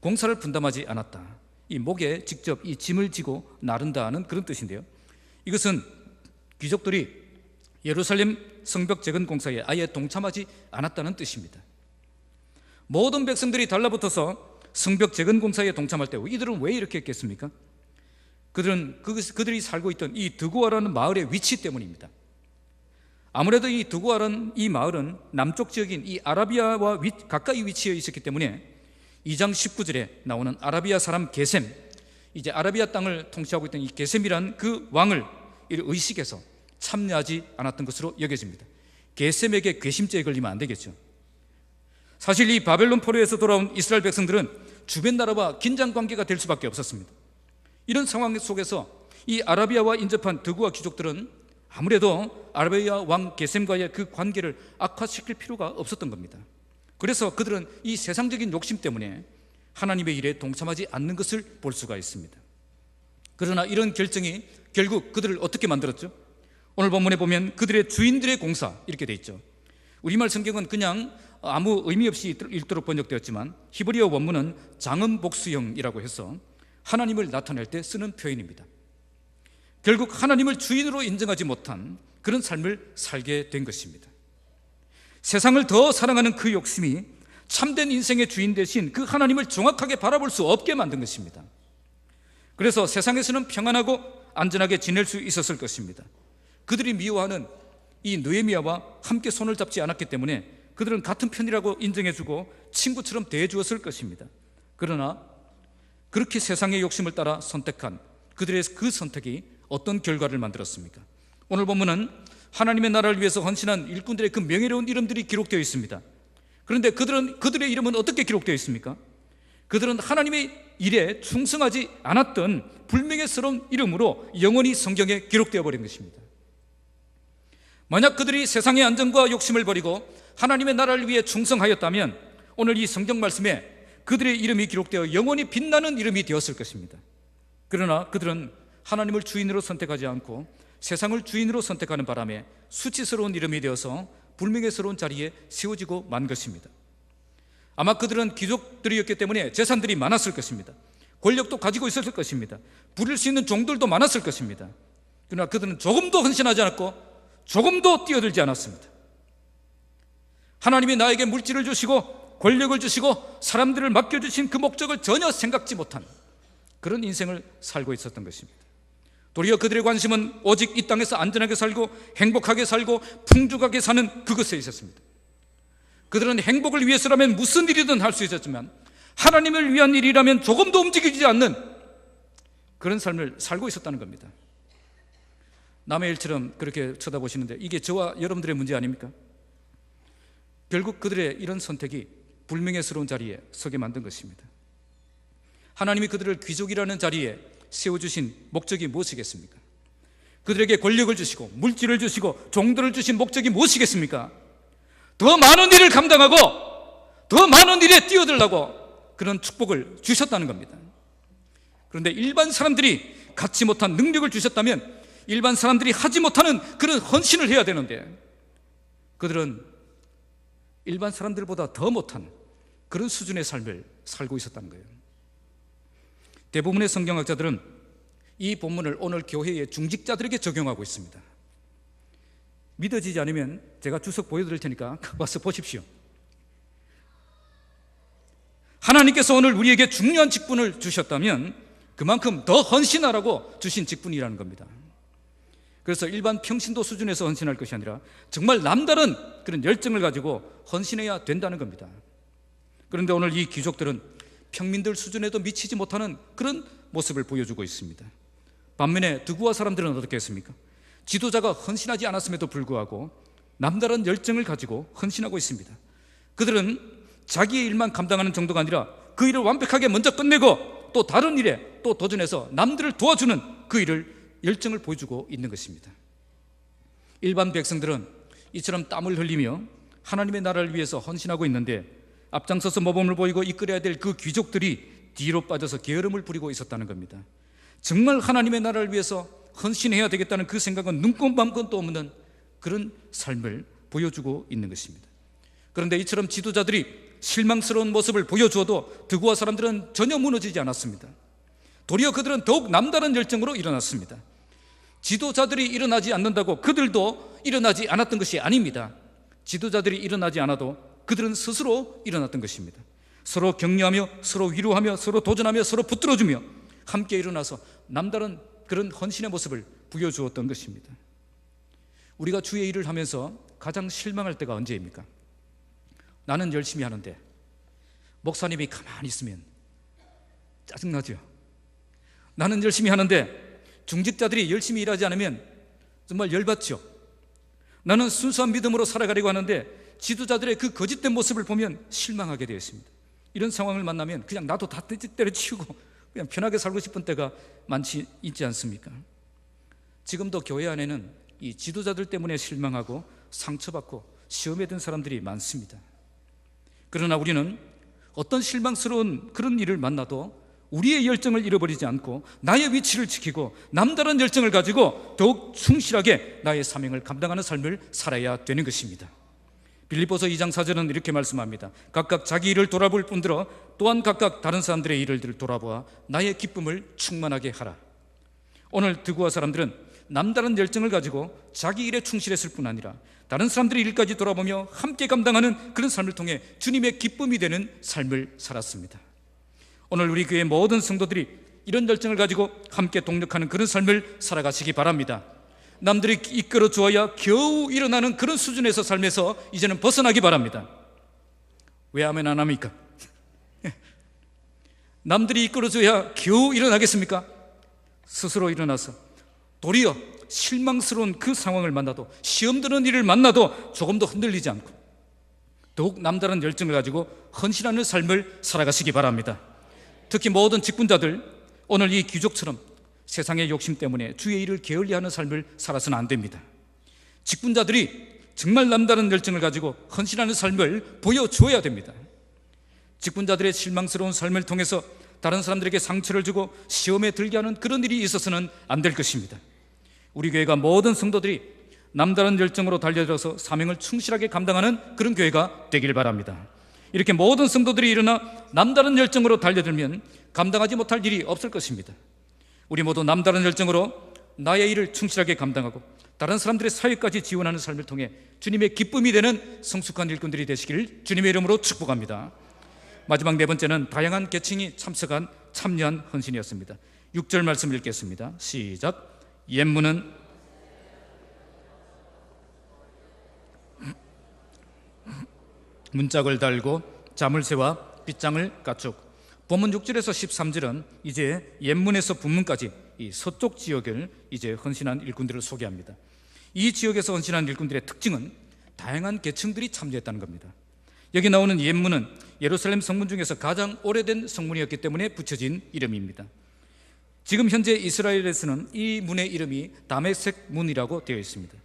공사를 분담하지 않았다. 이 목에 직접 이 짐을 지고 나른다 하는 그런 뜻인데요, 이것은 귀족들이 예루살렘 성벽 재건 공사에 아예 동참하지 않았다는 뜻입니다. 모든 백성들이 달라붙어서 성벽 재건 공사에 동참할 때 이들은 왜 이렇게 했겠습니까? 그들이 살고 있던 이 드고아라는 마을의 위치 때문입니다. 아무래도 이 드고아라는 이 마을은 남쪽 지역인 이 아라비아와 가까이 위치해 있었기 때문에 2장 19절에 나오는 아라비아 사람 게셈, 이제 아라비아 땅을 통치하고 있던 이 게셈이란 그 왕을 의식해서 참여하지 않았던 것으로 여겨집니다. 게셈에게 괘씸죄에 걸리면 안 되겠죠. 사실 이 바벨론 포로에서 돌아온 이스라엘 백성들은 주변 나라와 긴장 관계가 될 수밖에 없었습니다. 이런 상황 속에서 이 아라비아와 인접한 드고아 귀족들은 아무래도 아라비아 왕 게셈과의 그 관계를 악화시킬 필요가 없었던 겁니다. 그래서 그들은 이 세상적인 욕심 때문에 하나님의 일에 동참하지 않는 것을 볼 수가 있습니다. 그러나 이런 결정이 결국 그들을 어떻게 만들었죠? 오늘 본문에 보면 그들의 주인들의 공사 이렇게 돼 있죠. 우리말 성경은 그냥 아무 의미 없이 읽도록 번역되었지만 히브리어 원문은 장음복수형이라고 해서 하나님을 나타낼 때 쓰는 표현입니다. 결국 하나님을 주인으로 인정하지 못한 그런 삶을 살게 된 것입니다. 세상을 더 사랑하는 그 욕심이 참된 인생의 주인 대신 그 하나님을 정확하게 바라볼 수 없게 만든 것입니다. 그래서 세상에서는 평안하고 안전하게 지낼 수 있었을 것입니다. 그들이 미워하는 이 느헤미야와 함께 손을 잡지 않았기 때문에 그들은 같은 편이라고 인정해주고 친구처럼 대해주었을 것입니다. 그러나 그렇게 세상의 욕심을 따라 선택한 그들의 그 선택이 어떤 결과를 만들었습니까? 오늘 본문은 하나님의 나라를 위해서 헌신한 일꾼들의 그 명예로운 이름들이 기록되어 있습니다. 그런데 그들의 이름은 어떻게 기록되어 있습니까? 그들은 하나님의 일에 충성하지 않았던 불명예스러운 이름으로 영원히 성경에 기록되어 버린 것입니다. 만약 그들이 세상의 안전과 욕심을 버리고 하나님의 나라를 위해 충성하였다면 오늘 이 성경 말씀에 그들의 이름이 기록되어 영원히 빛나는 이름이 되었을 것입니다. 그러나 그들은 하나님을 주인으로 선택하지 않고 세상을 주인으로 선택하는 바람에 수치스러운 이름이 되어서 불명예스러운 자리에 세워지고 만 것입니다. 아마 그들은 귀족들이었기 때문에 재산들이 많았을 것입니다. 권력도 가지고 있었을 것입니다. 부릴 수 있는 종들도 많았을 것입니다. 그러나 그들은 조금도 헌신하지 않았고 조금도 뛰어들지 않았습니다. 하나님이 나에게 물질을 주시고 권력을 주시고 사람들을 맡겨주신 그 목적을 전혀 생각지 못한 그런 인생을 살고 있었던 것입니다. 도리어 그들의 관심은 오직 이 땅에서 안전하게 살고 행복하게 살고 풍족하게 사는 그것에 있었습니다. 그들은 행복을 위해서라면 무슨 일이든 할 수 있었지만 하나님을 위한 일이라면 조금도 움직이지 않는 그런 삶을 살고 있었다는 겁니다. 남의 일처럼 그렇게 쳐다보시는데 이게 저와 여러분들의 문제 아닙니까? 결국 그들의 이런 선택이 불명예스러운 자리에 서게 만든 것입니다. 하나님이 그들을 귀족이라는 자리에 세워주신 목적이 무엇이겠습니까? 그들에게 권력을 주시고 물질을 주시고 종들을 주신 목적이 무엇이겠습니까? 더 많은 일을 감당하고 더 많은 일에 뛰어들라고 그런 축복을 주셨다는 겁니다. 그런데 일반 사람들이 갖지 못한 능력을 주셨다면 일반 사람들이 하지 못하는 그런 헌신을 해야 되는데 그들은 일반 사람들보다 더 못한 그런 수준의 삶을 살고 있었다는 거예요. 대부분의 성경학자들은 이 본문을 오늘 교회의 중직자들에게 적용하고 있습니다. 믿어지지 않으면 제가 주석 보여드릴 테니까 와서 보십시오. 하나님께서 오늘 우리에게 중요한 직분을 주셨다면 그만큼 더 헌신하라고 주신 직분이라는 겁니다. 그래서 일반 평신도 수준에서 헌신할 것이 아니라 정말 남다른 그런 열정을 가지고 헌신해야 된다는 겁니다. 그런데 오늘 이 귀족들은 평민들 수준에도 미치지 못하는 그런 모습을 보여주고 있습니다. 반면에 드구아 사람들은 어떻게 했습니까? 지도자가 헌신하지 않았음에도 불구하고 남다른 열정을 가지고 헌신하고 있습니다. 그들은 자기의 일만 감당하는 정도가 아니라 그 일을 완벽하게 먼저 끝내고 또 다른 일에 또 도전해서 남들을 도와주는 그 일을 열정을 보여주고 있는 것입니다. 일반 백성들은 이처럼 땀을 흘리며 하나님의 나라를 위해서 헌신하고 있는데 앞장서서 모범을 보이고 이끌어야 될 그 귀족들이 뒤로 빠져서 게으름을 부리고 있었다는 겁니다. 정말 하나님의 나라를 위해서 헌신해야 되겠다는 그 생각은 눈꼽만큼도 없는 그런 삶을 보여주고 있는 것입니다. 그런데 이처럼 지도자들이 실망스러운 모습을 보여주어도 드구아 사람들은 전혀 무너지지 않았습니다. 도리어 그들은 더욱 남다른 열정으로 일어났습니다. 지도자들이 일어나지 않는다고 그들도 일어나지 않았던 것이 아닙니다. 지도자들이 일어나지 않아도 그들은 스스로 일어났던 것입니다. 서로 격려하며 서로 위로하며 서로 도전하며 서로 붙들어주며 함께 일어나서 남다른 그런 헌신의 모습을 보여주었던 것입니다. 우리가 주의 일을 하면서 가장 실망할 때가 언제입니까? 나는 열심히 하는데 목사님이 가만히 있으면 짜증나죠. 나는 열심히 하는데 중직자들이 열심히 일하지 않으면 정말 열받죠. 나는 순수한 믿음으로 살아가려고 하는데 지도자들의 그 거짓된 모습을 보면 실망하게 되어 있습니다. 이런 상황을 만나면 그냥 나도 다 때려치우고 그냥 편하게 살고 싶은 때가 많지 있지 않습니까? 지금도 교회 안에는 이 지도자들 때문에 실망하고 상처받고 시험에 든 사람들이 많습니다. 그러나 우리는 어떤 실망스러운 그런 일을 만나도 우리의 열정을 잃어버리지 않고 나의 위치를 지키고 남다른 열정을 가지고 더욱 충실하게 나의 사명을 감당하는 삶을 살아야 되는 것입니다. 빌립보서 2장 4절은 이렇게 말씀합니다. 각각 자기 일을 돌아볼 뿐더러 또한 각각 다른 사람들의 일을 돌아보아 나의 기쁨을 충만하게 하라. 오늘 드구아 사람들은 남다른 열정을 가지고 자기 일에 충실했을 뿐 아니라 다른 사람들의 일까지 돌아보며 함께 감당하는 그런 삶을 통해 주님의 기쁨이 되는 삶을 살았습니다. 오늘 우리 교회 모든 성도들이 이런 열정을 가지고 함께 동력하는 그런 삶을 살아가시기 바랍니다. 남들이 이끌어 주어야 겨우 일어나는 그런 수준에서 삶에서 이제는 벗어나기 바랍니다. 왜 아멘 안 합니까? 남들이 이끌어 줘야 겨우 일어나겠습니까? 스스로 일어나서 도리어 실망스러운 그 상황을 만나도 시험 드는 일을 만나도 조금도 흔들리지 않고 더욱 남다른 열정을 가지고 헌신하는 삶을 살아가시기 바랍니다. 특히 모든 직분자들, 오늘 이 귀족처럼 세상의 욕심 때문에 주의 일을 게을리하는 삶을 살아서는 안 됩니다. 직분자들이 정말 남다른 열정을 가지고 헌신하는 삶을 보여줘야 됩니다. 직분자들의 실망스러운 삶을 통해서 다른 사람들에게 상처를 주고 시험에 들게 하는 그런 일이 있어서는 안 될 것입니다. 우리 교회가 모든 성도들이 남다른 열정으로 달려들어서 사명을 충실하게 감당하는 그런 교회가 되길 바랍니다. 이렇게 모든 성도들이 일어나 남다른 열정으로 달려들면 감당하지 못할 일이 없을 것입니다. 우리 모두 남다른 열정으로 나의 일을 충실하게 감당하고 다른 사람들의 사회까지 지원하는 삶을 통해 주님의 기쁨이 되는 성숙한 일꾼들이 되시기를 주님의 이름으로 축복합니다. 마지막 네 번째는 다양한 계층이 참석한 참여한 헌신이었습니다. 6절 말씀 읽겠습니다. 시작. 옛문은 문짝을 달고 자물쇠와 빗장을 까쭉 본문 6절에서 13절은 이제 옛문에서 분문까지 이 서쪽 지역을 이제 헌신한 일꾼들을 소개합니다. 이 지역에서 헌신한 일꾼들의 특징은 다양한 계층들이 참여했다는 겁니다. 여기 나오는 옛문은 예루살렘 성문 중에서 가장 오래된 성문이었기 때문에 붙여진 이름입니다. 지금 현재 이스라엘에서는 이 문의 이름이 다메섹 문이라고 되어 있습니다.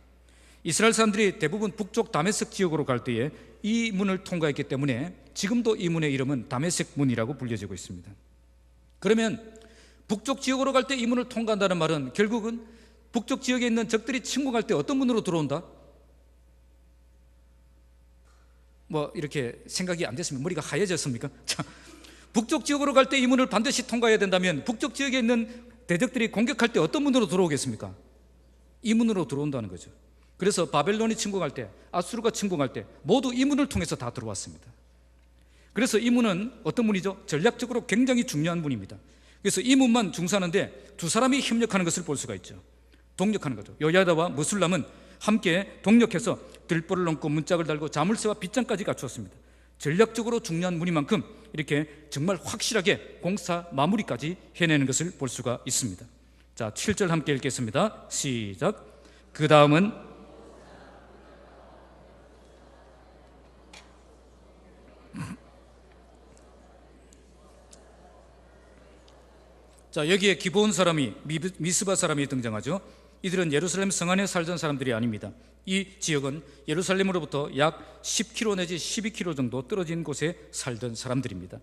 이스라엘 사람들이 대부분 북쪽 다메섹 지역으로 갈 때에 이 문을 통과했기 때문에 지금도 이 문의 이름은 다메섹 문이라고 불려지고 있습니다. 그러면 북쪽 지역으로 갈 때 이 문을 통과한다는 말은 결국은 북쪽 지역에 있는 적들이 침공할 때 어떤 문으로 들어온다? 뭐 이렇게 생각이 안 됐습니까? 머리가 하얘졌습니까? 자, 북쪽 지역으로 갈 때 이 문을 반드시 통과해야 된다면 북쪽 지역에 있는 대적들이 공격할 때 어떤 문으로 들어오겠습니까? 이 문으로 들어온다는 거죠. 그래서 바벨론이 침공할 때, 아수르가 침공할 때 모두 이 문을 통해서 다 들어왔습니다. 그래서 이 문은 어떤 문이죠? 전략적으로 굉장히 중요한 문입니다. 그래서 이 문만 중사하는데 두 사람이 협력하는 것을 볼 수가 있죠. 동력하는 거죠. 여야다와 머술람은 함께 동력해서 들보를 넘고 문짝을 달고 자물쇠와 빗장까지 갖추었습니다. 전략적으로 중요한 문이만큼 이렇게 정말 확실하게 공사 마무리까지 해내는 것을 볼 수가 있습니다. 자, 7절 함께 읽겠습니다. 시작. 그 다음은 자, 여기에 기브온 사람이 미스바 사람이 등장하죠. 이들은 예루살렘 성 안에 살던 사람들이 아닙니다. 이 지역은 예루살렘으로부터 약 10km 내지 12km 정도 떨어진 곳에 살던 사람들입니다.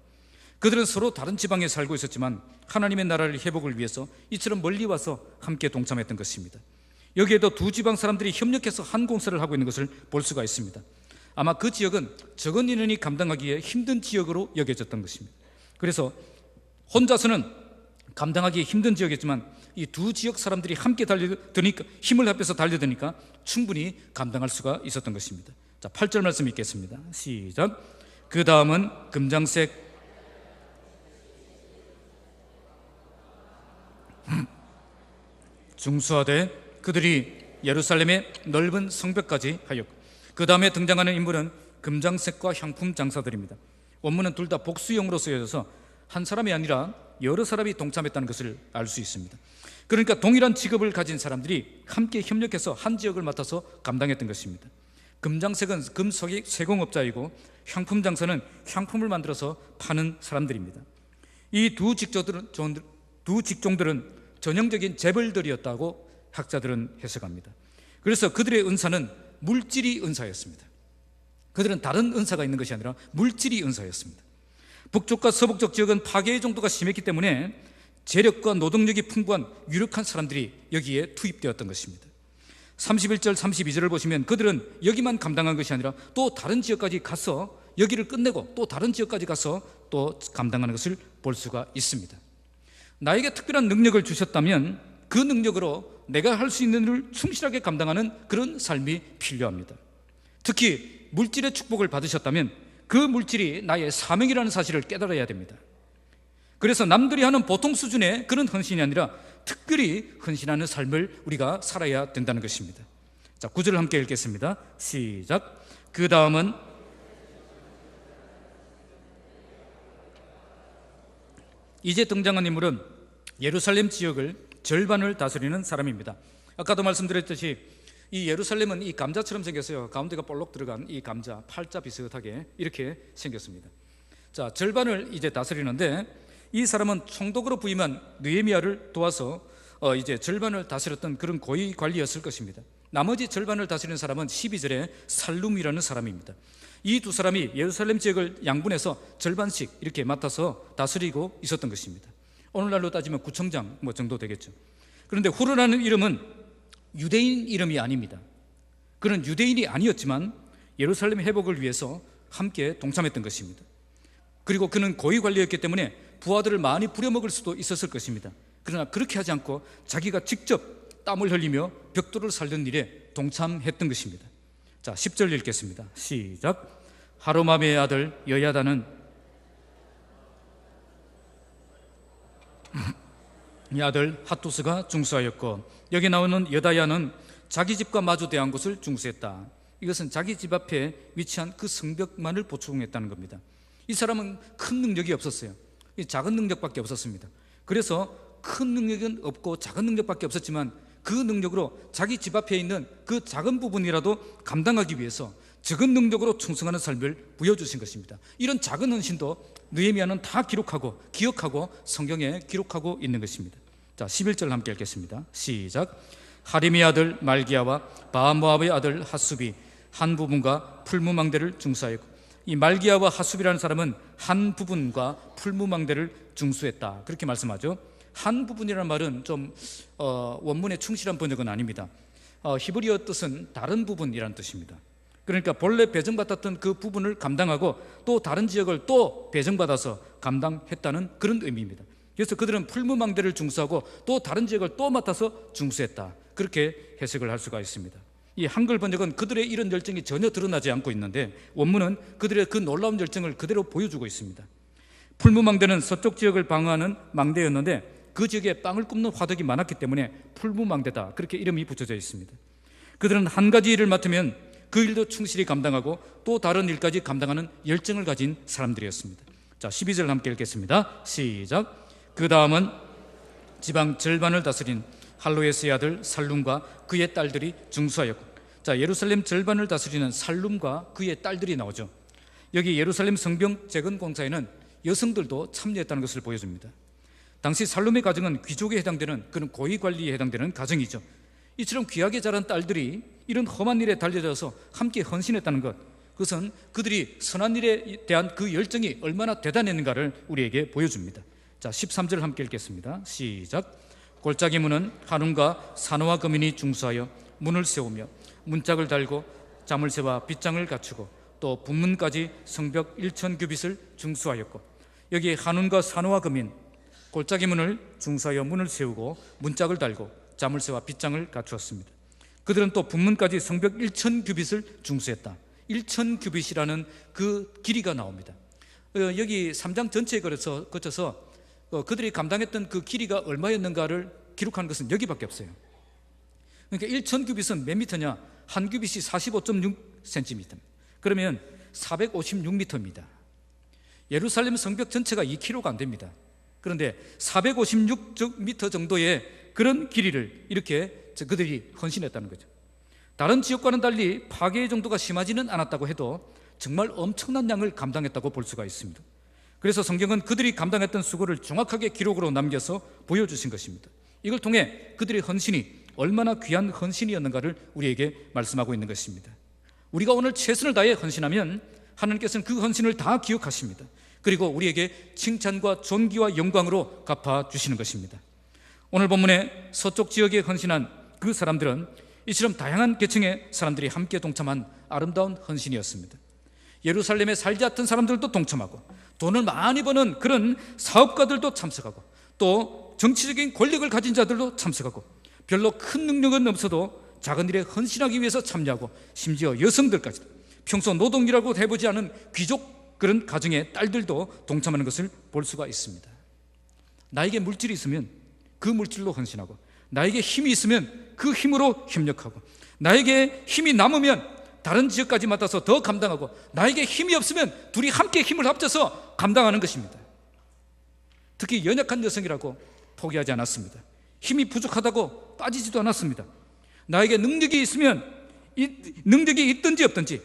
그들은 서로 다른 지방에 살고 있었지만 하나님의 나라를 회복을 위해서 이처럼 멀리 와서 함께 동참했던 것입니다. 여기에도 두 지방 사람들이 협력해서 한 공사를 하고 있는 것을 볼 수가 있습니다. 아마 그 지역은 적은 인원이 감당하기에 힘든 지역으로 여겨졌던 것입니다. 그래서 혼자서는 감당하기 힘든 지역이었지만 이 두 지역 사람들이 함께 달려드니까, 힘을 합해서 달려드니까 충분히 감당할 수가 있었던 것입니다. 자, 8절 말씀 읽겠습니다. 시작. 그 다음은 금장색 중수하되 그들이 예루살렘의 넓은 성벽까지 하였고, 그 다음에 등장하는 인물은 금장색과 향품 장사들입니다. 원문은 둘 다 복수형으로 쓰여져서 한 사람이 아니라 여러 사람이 동참했다는 것을 알 수 있습니다. 그러니까 동일한 직업을 가진 사람들이 함께 협력해서 한 지역을 맡아서 감당했던 것입니다. 금장색은 금세공업자이고 향품 장사는 향품을 만들어서 파는 사람들입니다. 이 두 직종들은 전형적인 재벌들이었다고 학자들은 해석합니다. 그래서 그들의 은사는 물질이 은사였습니다. 그들은 다른 은사가 있는 것이 아니라 물질이 은사였습니다. 북쪽과 서북쪽 지역은 파괴의 정도가 심했기 때문에 재력과 노동력이 풍부한 유력한 사람들이 여기에 투입되었던 것입니다. 31절 32절을 보시면 그들은 여기만 감당한 것이 아니라 또 다른 지역까지 가서 여기를 끝내고 또 다른 지역까지 가서 또 감당하는 것을 볼 수가 있습니다. 나에게 특별한 능력을 주셨다면 그 능력으로 내가 할 수 있는 일을 충실하게 감당하는 그런 삶이 필요합니다. 특히 물질의 축복을 받으셨다면 그 물질이 나의 사명이라는 사실을 깨달아야 됩니다. 그래서 남들이 하는 보통 수준의 그런 헌신이 아니라 특별히 헌신하는 삶을 우리가 살아야 된다는 것입니다. 자, 9절을 함께 읽겠습니다. 시작. 그 다음은 이제 등장한 인물은 예루살렘 지역을 절반을 다스리는 사람입니다. 아까도 말씀드렸듯이 이 예루살렘은 이 감자처럼 생겼어요. 가운데가 볼록 들어간 이 감자, 팔자 비슷하게 이렇게 생겼습니다. 자, 절반을 이제 다스리는데 이 사람은 총독으로 부임한 느헤미야를 도와서 이제 절반을 다스렸던 그런 고위 관리였을 것입니다. 나머지 절반을 다스리는 사람은 12절에 살룸이라는 사람입니다. 이 두 사람이 예루살렘 지역을 양분해서 절반씩 이렇게 맡아서 다스리고 있었던 것입니다. 오늘날로 따지면 구청장 뭐 정도 되겠죠. 그런데 후르라는 이름은 유대인 이름이 아닙니다. 그는 유대인이 아니었지만 예루살렘 회복을 위해서 함께 동참했던 것입니다. 그리고 그는 고위 관리였기 때문에 부하들을 많이 부려먹을 수도 있었을 것입니다. 그러나 그렇게 하지 않고 자기가 직접 땀을 흘리며 벽돌을 살던 일에 동참했던 것입니다. 자, 10절 읽겠습니다. 시작. 하로마메의 아들 여야다는 이 아들 핫투스가 중수하였고, 여기 나오는 여다야는 자기 집과 마주 대한 곳을 중수했다. 이것은 자기 집 앞에 위치한 그 성벽만을 보충했다는 겁니다. 이 사람은 큰 능력이 없었어요. 이 작은 능력밖에 없었습니다. 그래서 큰 능력은 없고 작은 능력밖에 없었지만 그 능력으로 자기 집 앞에 있는 그 작은 부분이라도 감당하기 위해서 적은 능력으로 충성하는 삶을 보여주신 것입니다. 이런 작은 헌신도 느헤미야는 다 기록하고 기억하고 성경에 기록하고 있는 것입니다. 자, 11절 함께 읽겠습니다. 시작. 하림의 아들 말기야와 바모압의 아들 핫숲이 한 부분과 풀무망대를 중수하였고, 이 말기야와 핫숲이라는 사람은 한 부분과 풀무망대를 중수했다, 그렇게 말씀하죠. 한 부분이라는 말은 좀 원문에 충실한 번역은 아닙니다. 히브리어 뜻은 다른 부분이라는 뜻입니다. 그러니까 본래 배정받았던 그 부분을 감당하고 또 다른 지역을 또 배정받아서 감당했다는 그런 의미입니다. 그래서 그들은 풀무망대를 중수하고 또 다른 지역을 또 맡아서 중수했다, 그렇게 해석을 할 수가 있습니다. 이 한글 번역은 그들의 이런 열정이 전혀 드러나지 않고 있는데 원문은 그들의 그 놀라운 열정을 그대로 보여주고 있습니다. 풀무망대는 서쪽 지역을 방어하는 망대였는데 그 지역에 빵을 굽는 화덕이 많았기 때문에 풀무망대다, 그렇게 이름이 붙여져 있습니다. 그들은 한 가지 일을 맡으면 그 일도 충실히 감당하고 또 다른 일까지 감당하는 열정을 가진 사람들이었습니다. 자, 12절 함께 읽겠습니다. 시작. 그 다음은 지방 절반을 다스린 할로에스의 아들 살룸과 그의 딸들이 중수하였고, 자, 예루살렘 절반을 다스리는 살룸과 그의 딸들이 나오죠. 여기 예루살렘 성벽 재건 공사에는 여성들도 참여했다는 것을 보여줍니다. 당시 살룸의 가정은 귀족에 해당되는 그런 고위 관리에 해당되는 가정이죠. 이처럼 귀하게 자란 딸들이 이런 험한 일에 달려들어서 함께 헌신했다는 것, 그것은 그들이 선한 일에 대한 그 열정이 얼마나 대단했는가를 우리에게 보여줍니다. 자, 13절 함께 읽겠습니다. 시작. 골짜기 문은 한움과 산호와 거민이 중수하여 문을 세우며 문짝을 달고 자물쇠와 빗장을 갖추고 또 분문까지 성벽 1,000규빗을 중수하였고, 여기 한움과 산호와 거민, 골짜기 문을 중수하여 문을 세우고 문짝을 달고 자물쇠와 빗장을 갖추었습니다. 그들은 또 분문까지 성벽 1,000규빗을 중수했다. 1,000규빗이라는 그 길이가 나옵니다. 여기 3장 전체에 거쳐서 그들이 감당했던 그 길이가 얼마였는가를 기록하는 것은 여기밖에 없어요. 그러니까 1,000규빗은 몇 미터냐? 한 규빗이 45.6cm, 그러면 456m입니다. 예루살렘 성벽 전체가 2km가 안 됩니다. 그런데 456m 정도의 그런 길이를 이렇게 그들이 헌신했다는 거죠. 다른 지역과는 달리 파괴의 정도가 심하지는 않았다고 해도 정말 엄청난 양을 감당했다고 볼 수가 있습니다. 그래서 성경은 그들이 감당했던 수고를 정확하게 기록으로 남겨서 보여주신 것입니다. 이걸 통해 그들의 헌신이 얼마나 귀한 헌신이었는가를 우리에게 말씀하고 있는 것입니다. 우리가 오늘 최선을 다해 헌신하면 하나님께서는 그 헌신을 다 기억하십니다. 그리고 우리에게 칭찬과 존귀와 영광으로 갚아주시는 것입니다. 오늘 본문의 서쪽 지역에 헌신한 그 사람들은 이처럼 다양한 계층의 사람들이 함께 동참한 아름다운 헌신이었습니다. 예루살렘에 살지 않던 사람들도 동참하고, 돈을 많이 버는 그런 사업가들도 참석하고, 또 정치적인 권력을 가진 자들도 참석하고, 별로 큰 능력은 없어도 작은 일에 헌신하기 위해서 참여하고, 심지어 여성들까지도 평소 노동이라고 해보지 않은 귀족 그런 가정의 딸들도 동참하는 것을 볼 수가 있습니다. 나에게 물질이 있으면 그 물질로 헌신하고, 나에게 힘이 있으면 그 힘으로 협력하고, 나에게 힘이 남으면 다른 지역까지 맡아서 더 감당하고, 나에게 힘이 없으면 둘이 함께 힘을 합쳐서 감당하는 것입니다. 특히 연약한 여성이라고 포기하지 않았습니다. 힘이 부족하다고 빠지지도 않았습니다. 나에게 능력이 있으면, 능력이 있든지 없든지,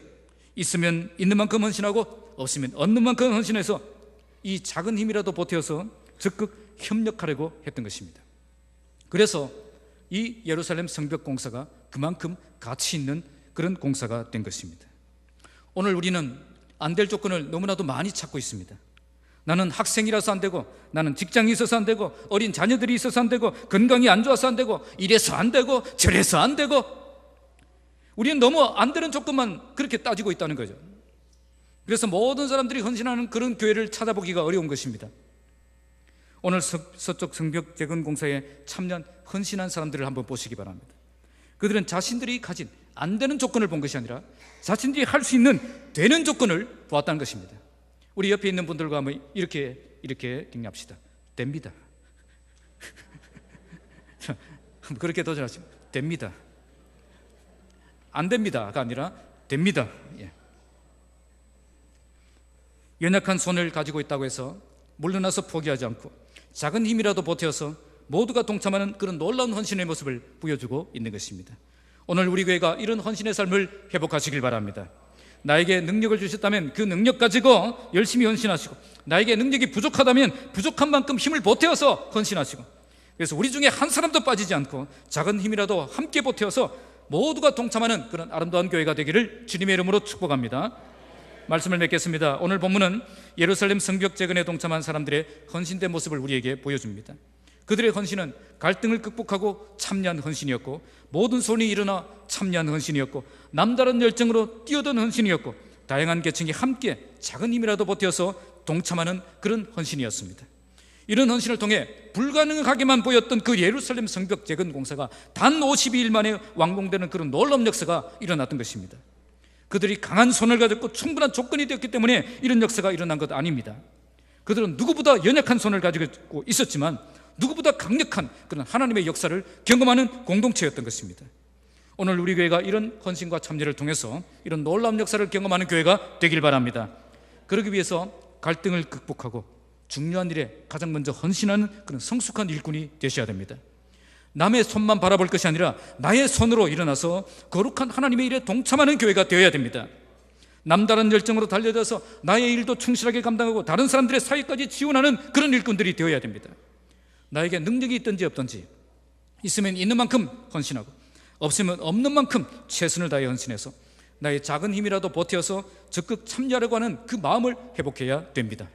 있으면 있는 만큼 헌신하고 없으면 없는 만큼 헌신해서 이 작은 힘이라도 보태어서 적극 협력하려고 했던 것입니다. 그래서 이 예루살렘 성벽 공사가 그만큼 가치 있는 그런 공사가 된 것입니다. 오늘 우리는 안 될 조건을 너무나도 많이 찾고 있습니다. 나는 학생이라서 안 되고, 나는 직장이 있어서 안 되고, 어린 자녀들이 있어서 안 되고, 건강이 안 좋아서 안 되고, 이래서 안 되고, 저래서 안 되고, 우리는 너무 안 되는 조건만 그렇게 따지고 있다는 거죠. 그래서 모든 사람들이 헌신하는 그런 교회를 찾아보기가 어려운 것입니다. 오늘 서쪽 성벽 재건 공사에 참여한 헌신한 사람들을 한번 보시기 바랍니다. 그들은 자신들이 가진 안 되는 조건을 본 것이 아니라 자신들이 할 수 있는 되는 조건을 보았다는 것입니다. 우리 옆에 있는 분들과 한번 이렇게 격려합시다. 됩니다. 그렇게 도전하시면 됩니다. 안 됩니다가 아니라 됩니다. 예. 연약한 손을 가지고 있다고 해서 물러나서 포기하지 않고 작은 힘이라도 보태어서 모두가 동참하는 그런 놀라운 헌신의 모습을 보여주고 있는 것입니다. 오늘 우리 교회가 이런 헌신의 삶을 회복하시길 바랍니다. 나에게 능력을 주셨다면 그 능력 가지고 열심히 헌신하시고, 나에게 능력이 부족하다면 부족한 만큼 힘을 보태어서 헌신하시고, 그래서 우리 중에 한 사람도 빠지지 않고 작은 힘이라도 함께 보태어서 모두가 동참하는 그런 아름다운 교회가 되기를 주님의 이름으로 축복합니다. 말씀을 맺겠습니다. 오늘 본문은 예루살렘 성벽 재건에 동참한 사람들의 헌신된 모습을 우리에게 보여줍니다. 그들의 헌신은 갈등을 극복하고 참여한 헌신이었고, 모든 손이 일어나 참여한 헌신이었고, 남다른 열정으로 뛰어든 헌신이었고, 다양한 계층이 함께 작은 힘이라도 보태어서 동참하는 그런 헌신이었습니다. 이런 헌신을 통해 불가능하게만 보였던 그 예루살렘 성벽 재건 공사가 단 52일 만에 완공되는 그런 놀라운 역사가 일어났던 것입니다. 그들이 강한 손을 가졌고 충분한 조건이 되었기 때문에 이런 역사가 일어난 것 아닙니다. 그들은 누구보다 연약한 손을 가지고 있었지만 누구보다 강력한 그런 하나님의 역사를 경험하는 공동체였던 것입니다. 오늘 우리 교회가 이런 헌신과 참여를 통해서 이런 놀라운 역사를 경험하는 교회가 되길 바랍니다. 그러기 위해서 갈등을 극복하고 중요한 일에 가장 먼저 헌신하는 그런 성숙한 일꾼이 되셔야 됩니다. 남의 손만 바라볼 것이 아니라 나의 손으로 일어나서 거룩한 하나님의 일에 동참하는 교회가 되어야 됩니다. 남다른 열정으로 달려들어서 나의 일도 충실하게 감당하고 다른 사람들의 사회까지 지원하는 그런 일꾼들이 되어야 됩니다. 나에게 능력이 있든지 없든지, 있으면 있는 만큼 헌신하고 없으면 없는 만큼 최선을 다해 헌신해서 나의 작은 힘이라도 보태어서 적극 참여하려고 하는 그 마음을 회복해야 됩니다.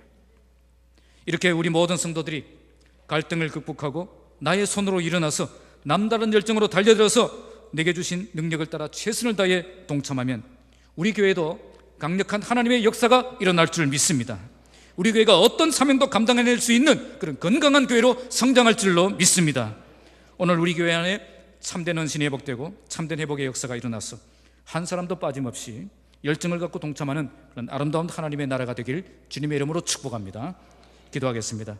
이렇게 우리 모든 성도들이 갈등을 극복하고 나의 손으로 일어나서 남다른 열정으로 달려들어서 내게 주신 능력을 따라 최선을 다해 동참하면 우리 교회도 강력한 하나님의 역사가 일어날 줄 믿습니다. 우리 교회가 어떤 사명도 감당해낼 수 있는 그런 건강한 교회로 성장할 줄로 믿습니다. 오늘 우리 교회 안에 참된 헌신이 회복되고 참된 회복의 역사가 일어나서 한 사람도 빠짐없이 열정을 갖고 동참하는 그런 아름다운 하나님의 나라가 되길 주님의 이름으로 축복합니다. 기도하겠습니다.